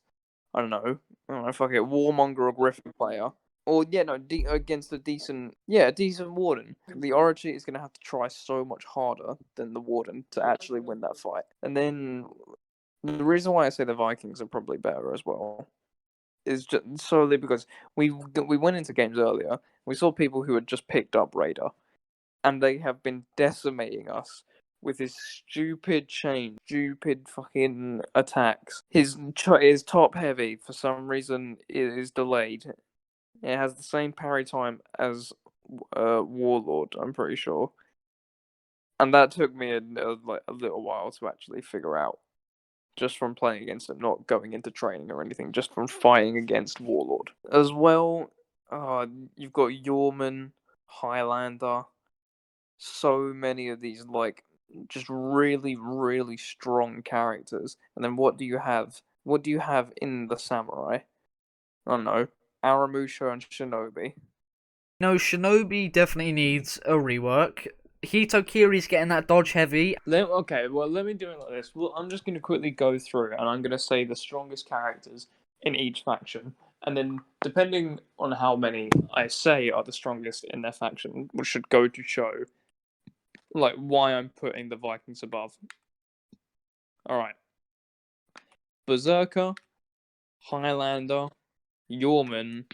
I don't know, Warmonger or Griffin player, or against a decent Warden, the Orochi is going to have to try so much harder than the Warden to actually win that fight. And then the reason why I say the Vikings are probably better as well is just solely because we went into games earlier. We saw people who had just picked up Raider, and they have been decimating us with his stupid fucking attacks. His top heavy for some reason is delayed. It has the same parry time as Warlord, I'm pretty sure, and that took me a little while to actually figure out. Just from playing against him, not going into training or anything, just from fighting against Warlord. As well, you've got Yorman, Highlander, so many of these, just really, really strong characters. And then what do you have? What do you have in the Samurai? I don't know, Aramusha and Shinobi. No, Shinobi definitely needs a rework. Hitokiri's getting that dodge heavy. Let me do it like this. Well, I'm just going to quickly go through and I'm going to say the strongest characters in each faction. And then, depending on how many I say are the strongest in their faction, which should go to show why I'm putting the Vikings above. Alright. Berserker, Highlander, Yorman,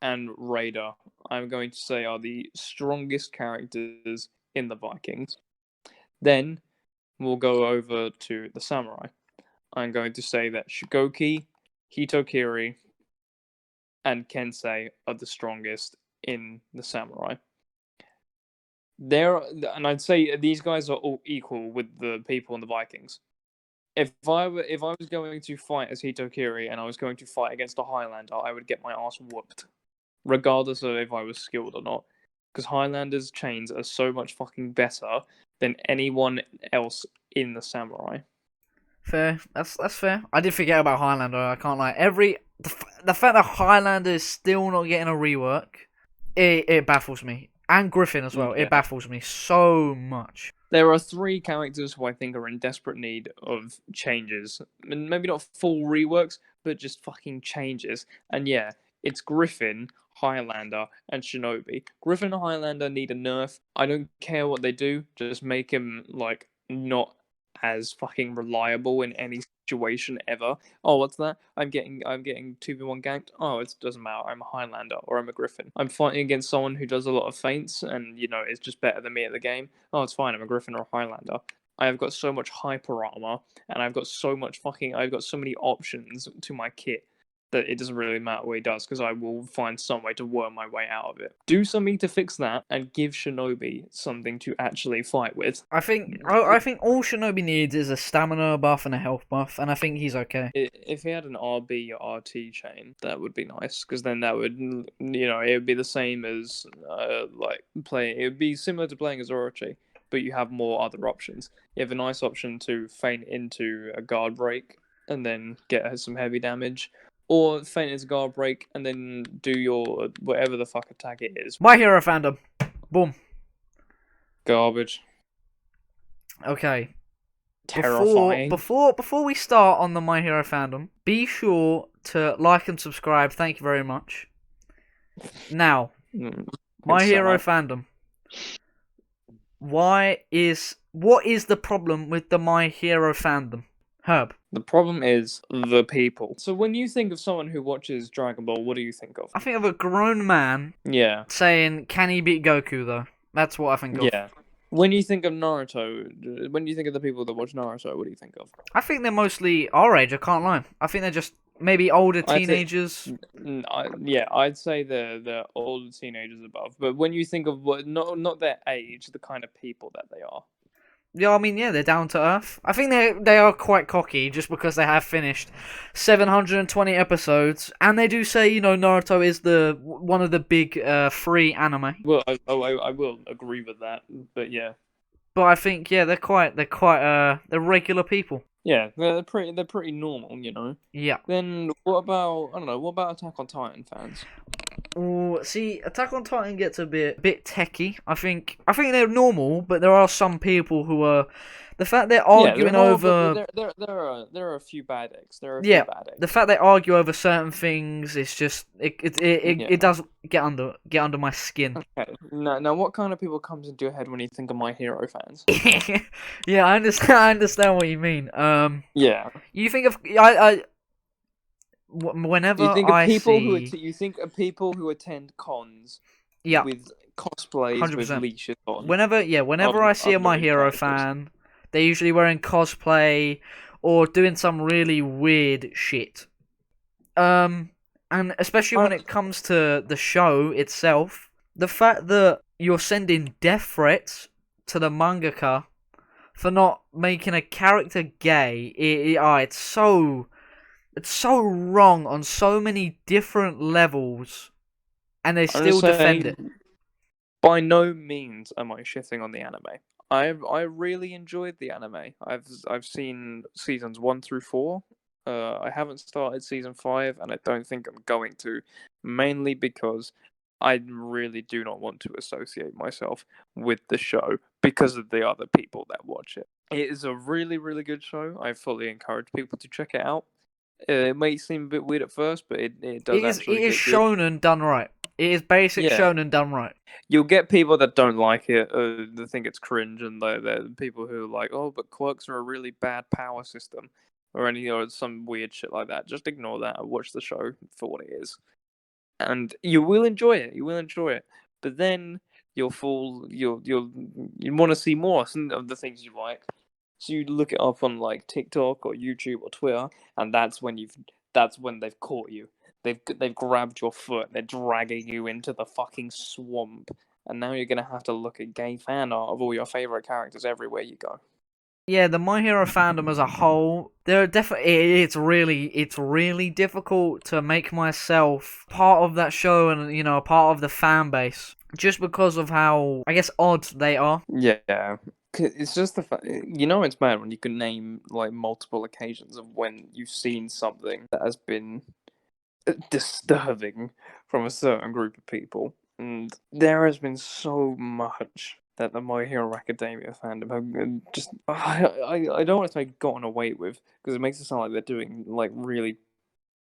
and Raider, I'm going to say are the strongest characters in the Vikings. Then we'll go over to the Samurai. I'm going to say that Shigoki, Hitokiri, and Kensei are the strongest in the Samurai. And I'd say these guys are all equal with the people in the Vikings. If I was going to fight as Hitokiri and I was going to fight against a Highlander, I would get my ass whooped, regardless of if I was skilled or not. Because Highlander's chains are so much fucking better than anyone else in the Samurai. Fair. That's fair. I did forget about Highlander. I can't lie. The fact that Highlander is still not getting a rework, it baffles me. And Griffin as well. Yeah. It baffles me so much. There are 3 characters who I think are in desperate need of changes. Maybe not full reworks, but just fucking changes. And yeah, it's Griffin, Highlander, and Shinobi. Griffin and Highlander need a nerf. I don't care what they do, just make him not as fucking reliable in any situation ever. Oh, what's that? I'm getting 2v1 ganked. Oh, it doesn't matter. I'm a Highlander or I'm a Griffin. I'm fighting against someone who does a lot of feints and is just better than me at the game. Oh, it's fine. I'm a Griffin or a Highlander. I have got so much hyper armor and I've got so many options to my kit that it doesn't really matter what he does because I will find some way to worm my way out of it. Do something to fix that and give Shinobi something to actually fight with. I think all Shinobi needs is a stamina buff and a health buff, and I think he's okay. If he had an RB or RT chain, that would be nice because then that would, it would be the same as playing. It would be similar to playing as Orochi, but you have more other options. You have a nice option to feint into a guard break and then get some heavy damage. Or feint into guard break and then do your whatever the fuck attack it is. My Hero Fandom. Boom. Garbage. Okay. Terrifying. Before we start on the My Hero Fandom, be sure to like and subscribe. Thank you very much. Now, My Hero Fandom. what is the problem with the My Hero fandom? Herb. The problem is the people. So when you think of someone who watches Dragon Ball, what do you think of? I think of a grown man saying, "Can he beat Goku?" Though that's what I think of. Yeah. When you think of Naruto, when you think of the people that watch Naruto, what do you think of? I think they're mostly our age. I can't lie. I think they're just maybe older teenagers. I'd say they're older teenagers above. But when you think of not their age, the kind of people that they are. Yeah, I mean, they're down to earth. I think they are quite cocky just because they have finished 720 episodes, and they do say, Naruto is one of the big free anime. Well, I will agree with that, but yeah. But I think they're regular people. Yeah, they're pretty normal, Yeah. Then what about Attack on Titan fans? Oh, see, Attack on Titan gets a bit techie. I think they're normal, but there are some people who are. The fact they're arguing over. There are a few bad eggs. The fact they argue over certain things is just it does get under my skin. Okay. Now, what kind of people comes into your head when you think of My Hero fans? Yeah, I understand what you mean. Yeah. You think of whenever you think of people see... you think of people who attend cons. Yeah. With cosplays 100%. With leashes on. Whenever I see a My Hero fan, they're usually wearing cosplay or doing some really weird shit. And especially when it comes to the show itself, the fact that you're sending death threats to the mangaka for not making a character gay, it's so wrong on so many different levels, and they still defend it. By no means am I shitting on the anime. I really enjoyed the anime. I've seen seasons 1 through 4. I haven't started season 5, and I don't think I'm going to, mainly because I really do not want to associate myself with the show because of the other people that watch it. It is a really, really good show. I fully encourage people to check it out. It may seem a bit weird at first, but it does It is shonen done right. It is basic shonen done right. You'll get people that don't like it, they think it's cringe, and they're people who are like, oh, but quirks are a really bad power system, or some weird shit like that. Just ignore that and watch the show for what it is, and you will enjoy it. You will enjoy it, but then you'll want to see more of the things you like. So you look it up on like TikTok or YouTube or Twitter, and that's when they've caught you. They've grabbed your foot. They're dragging you into the fucking swamp, and now you're gonna have to look at gay fan art of all your favorite characters everywhere you go. Yeah, the My Hero fandom as a whole, it's really difficult to make myself part of that show and part of the fan base just because of how, I guess, odd they are. Yeah. It's just the fact, it's bad when you can name like multiple occasions of when you've seen something that has been disturbing from a certain group of people, and there has been so much that the My Hero Academia fandom have just I don't want to say gotten away with, because it makes it sound like they're doing like really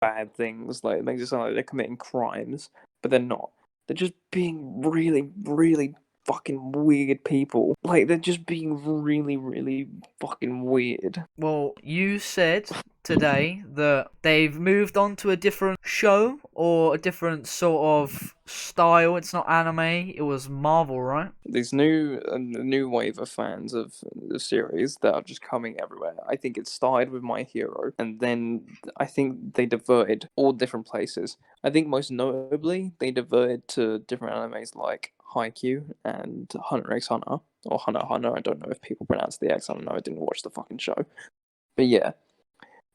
bad things, like it makes it sound like they're committing crimes, but they're not. They're just being really, really fucking weird people. Like, they're just being really, really fucking weird. Well, you said today that they've moved on to a different show or a different sort of style. It's not anime, it was Marvel, right? There's a new wave of fans of the series that are just coming everywhere. I think it started with My Hero, and then I think they diverted all different places. I think most notably, they diverted to different animes like Haikyuu and Hunter x Hunter, or Hunter x Hunter. I don't know if people pronounce the X. I don't know. I didn't watch the fucking show. But yeah,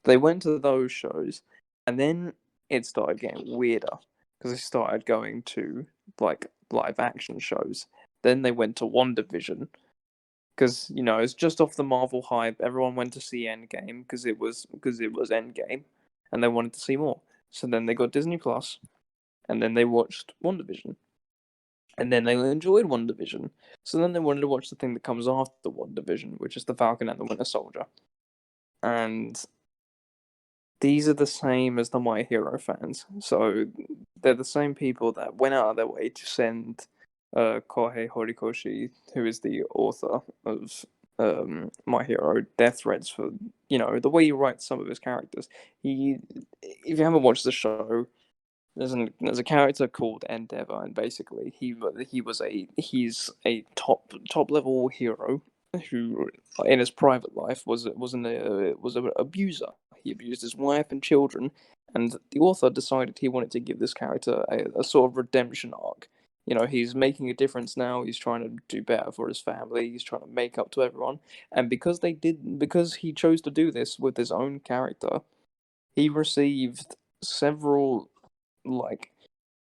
they went to those shows, and then it started getting weirder because they started going to like live action shows. Then they went to WandaVision because it's just off the Marvel hype. Everyone went to see Endgame because it was Endgame, and they wanted to see more. So then they got Disney Plus, and then they watched WandaVision. And then they enjoyed WandaVision. So then they wanted to watch the thing that comes after WandaVision, which is The Falcon and the Winter Soldier. And these are the same as the My Hero fans. So they're the same people that went out of their way to send Kohei Horikoshi, who is the author of My Hero, Death Threats for the way he writes some of his characters. If you haven't watched the show, there's a character called Endeavor, and basically he's a top level hero who, in his private life, was an abuser. He abused his wife and children, and the author decided he wanted to give this character a sort of redemption arc. He's making a difference now. He's trying to do better for his family. He's trying to make up to everyone. And because he chose to do this with his own character, he received several, like,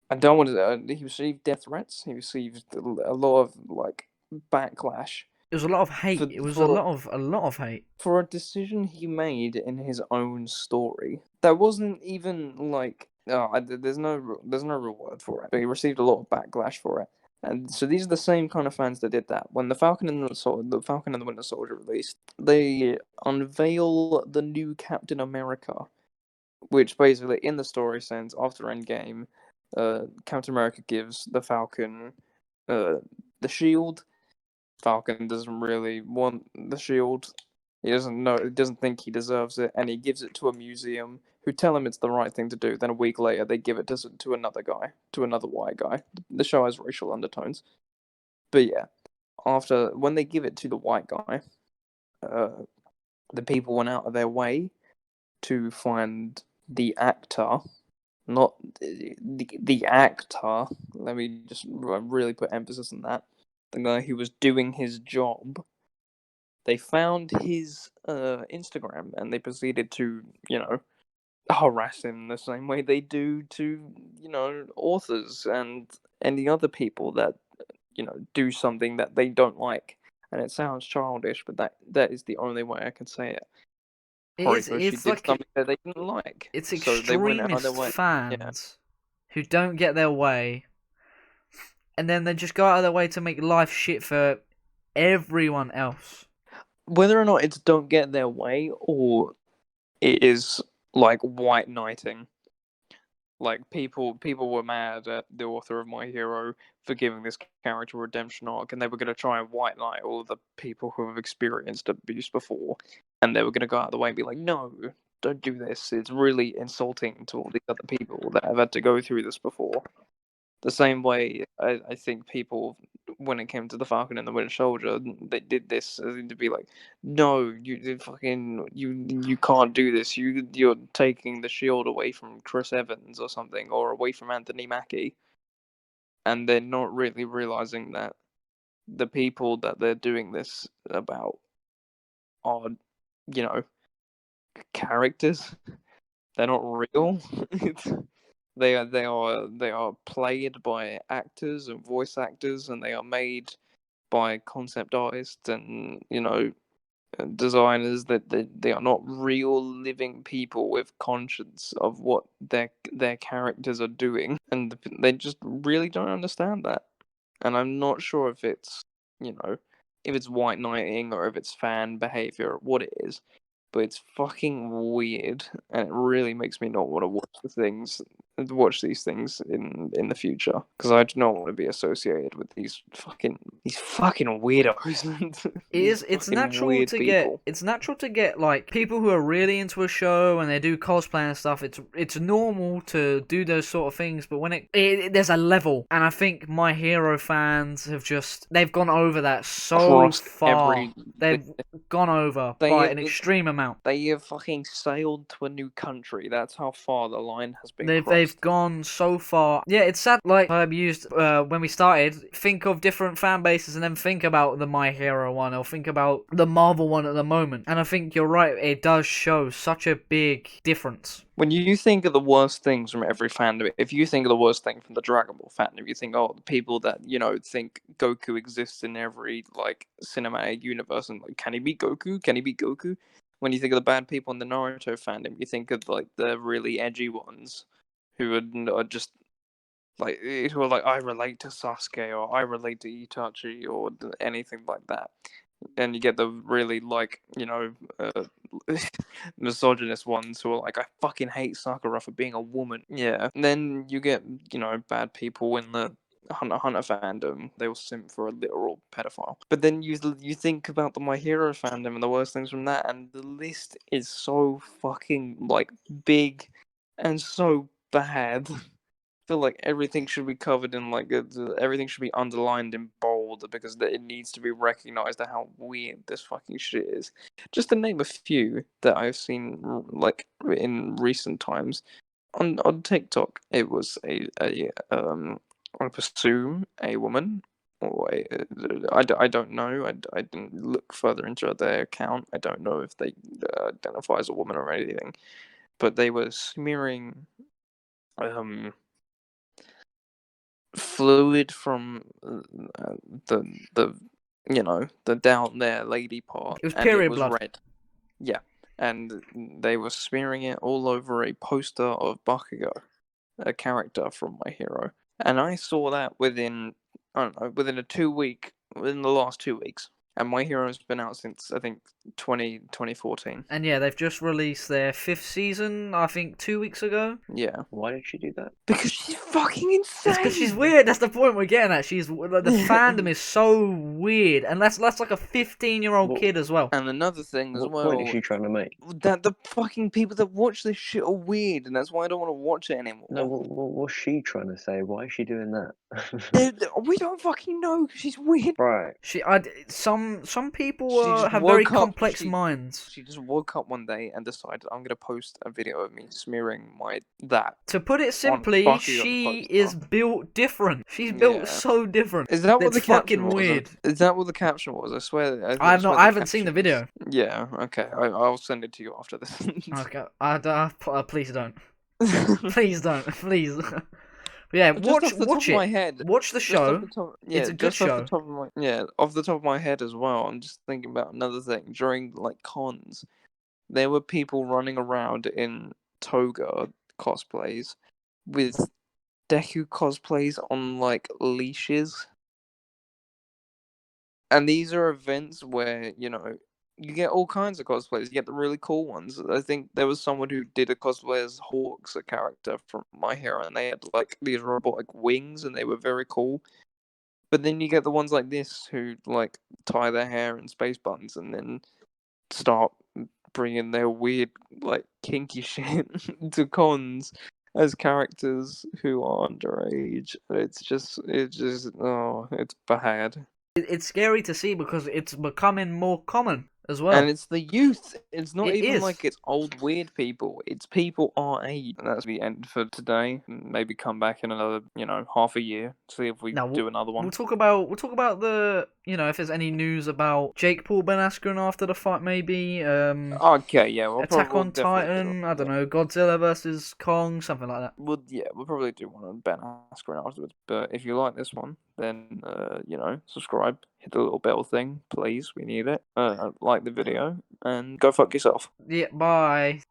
I don't want to. He received death threats. He received a lot of backlash. It was a lot of hate. It was a lot of hate for a decision he made in his own story. That wasn't even there's no real word for it. But he received a lot of backlash for it. And so these are the same kind of fans that did that. When the Falcon and the Winter Soldier released, they unveil the new Captain America, which basically in the story sense after Endgame, Captain America gives the Falcon the shield. Falcon doesn't really want the shield. He doesn't think he deserves it, and he gives it to a museum who tell him it's the right thing to do. Then a week later, they give it to another guy, to another white guy. The show has racial undertones. But yeah, when they give it to the white guy, the people went out of their way to find the actor, not the actor. Let me just really put emphasis on that. The guy who was doing his job. They found his Instagram and they proceeded to, harass him the same way they do to, authors and any other people that, do something that they don't like. And it sounds childish, but that is the only way I can say it. It's like something that they didn't like. It's extremist fans who don't get their way, and then they just go out of their way to make life shit for everyone else. Whether or not it's don't get their way or it is like white knighting. Like people were mad at the author of My Hero for giving this character a redemption arc, and they were going to try and white knight all of the people who have experienced abuse before, and they were going to go out of the way and be like, no, don't do this. It's really insulting to all these other people that have had to go through this before. The same way, I think people, when it came to the Falcon and the Winter Soldier, they did this to be like, no, you can't do this. You're taking the shield away from Chris Evans or something, or away from Anthony Mackie, and they're not really realizing that the people that they're doing this about are, characters. They're not real. They are played by actors and voice actors, and they are made by concept artists and designers. That they are not real living people with conscience of what their characters are doing, and they just really don't understand that. And I'm not sure if it's if it's white knighting or if it's fan behavior or what it is. But it's fucking weird, and it really makes me not want to watch these things in the future, because I do not want to be associated with these fucking weirdos. It's natural to get like people who are really into a show and they do cosplay and stuff. It's normal to do those sort of things, but when there's a level, and I think My Hero fans they've gone over that so far. They've gone over by an extreme amount. They have fucking sailed to a new country. That's how far the line has been crossed. They've gone so far. Yeah, it's sad. Like I used when we started, think of different fan bases and then think about the My Hero one or think about the Marvel one at the moment. And I think you're right. It does show such a big difference. When you think of the worst things from every fandom, if you think of the worst thing from the Dragon Ball fandom, you think, oh, the people that, think Goku exists in every, cinematic universe, and, can he be Goku? Can he be Goku? When you think of the bad people in the Naruto fandom, you think of, the really edgy ones who are just, who are I relate to Sasuke, or I relate to Itachi, or anything like that. And you get the really, misogynist ones who are I fucking hate Sakura for being a woman. Yeah. And then you get, bad people in the Hunter fandom, they will simp for a literal pedophile. But then you think about the My Hero fandom and the worst things from that, and the list is so fucking like big and so bad. I feel like everything should be covered in like everything should be underlined in bold because it needs to be recognized at how weird this fucking shit is. Just to name a few that I've seen like in recent times. On TikTok, it was I presume a woman, or I don't know. I didn't look further into their account. I don't know if they identify as a woman or anything, but they were smearing fluid from the the down there lady part. It was and period it was blood. red. Yeah. And they were smearing it all over a poster of Bakugo, a character from My Hero. And I saw that within the last 2 weeks. And My Hero's been out since, I think, 2014. And yeah, they've just released their 5th season, I think 2 weeks ago. Yeah. Why did she do that? Because she's fucking insane! It's because she's weird, that's the point we're getting at. The fandom is so weird. And that's like a 15-year-old kid as well. And another thing as well... What point is she trying to make? That the fucking people that watch this shit are weird, and that's why I don't want to watch it anymore. No, what's she trying to say? Why is she doing that? We don't fucking know, because she's weird. Right. Some people have very complex minds. She just woke up one day and decided, I'm going to post a video of me smearing that. To put it simply, she is built different. She's built so different. Is that what the caption fucking weird? Is that what the caption was? I swear. I haven't seen the video. Yeah, okay. I'll send it to you after this. Okay. Please don't. Please don't. Please. But yeah, watch it. My head, watch the show. It's a good show. Off the top of my head as well. I'm just thinking about another thing. During like cons, there were people running around in toga cosplays with Deku cosplays on like leashes. And these are events where, you get all kinds of cosplays. You get the really cool ones. I think there was someone who did a cosplay as Hawks, a character from My Hero, and they had like these robotic wings, and they were very cool. But then you get the ones like this who like tie their hair in space buttons and then start bringing their weird like kinky shit to cons as characters who are underage. It's bad. It's scary to see because it's becoming more common as well. And it's the youth. It's not even like it's old weird people. It's people our age. And that's the end for today. Maybe come back in another, half a year. See if we do another one. We'll talk about the, if there's any news about Jake Paul, Ben Askren after the fight, maybe. Okay, yeah. Attack on Titan. I don't know. Godzilla versus Kong, something like that. We'll probably do one on Ben Askren afterwards. But if you like this one, then subscribe. Hit the little bell thing, please. We need it. Like the video and go fuck yourself. Yeah. Bye.